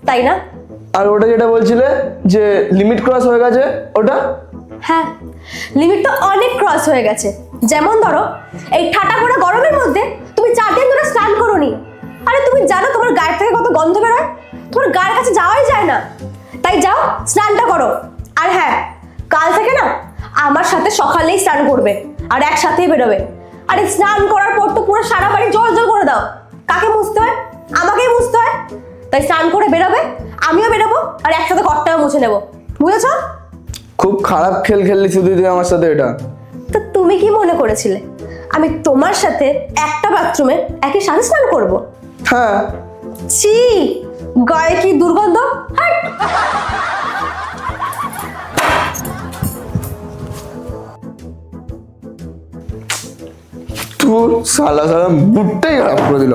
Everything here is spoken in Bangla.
তাই না? আর ওটা যেটা বলছিলে যে লিমিট ক্রস হয়ে গেছে, ওটা? হ্যাঁ, লিমিট তো অনেক ক্রস হয়ে গেছে। যেমন ধরো, এই ঠাটা পড়া গরমের মধ্যে তুমি 4 দিন ধরে স্নান করোনি। আরে তুমি জানো তোমার গায়ের থেকে কত গন্ধ বেরোয়? তোমার গায়ের কাছে যাওয়াই যায় না। তাই যাও, স্নানটা করো। আর হ্যাঁ, কাল থেকে না আমার সাথে সকালেই স্নান করবে আর একসাথেই বেরোবে। আর এই স্নান করার পর তো পুরো সারা বাড়ি জল জল করে দাও। কাকে মুছতে হয়? আমাকেই মুছতে হয়। তাই স্নান করে বেরোবে, আমিও বেরোবো, আর একসাথে ঘরটাও মুছে নেবো। বুঝেছো? খুব খারাপ খেল খেললি শুধু তুই আমার সাথে এটা। তো তুমি কি মনে করেছিলে আমি তোমার সাথে একটা বাথরুমে একই সাথে স্নান করবো? হ্যাঁ। ছি, গায়ে কি দুর্গন্ধ! হাট! তুই সালা সালা মুডটাই খারাপ করে দিল।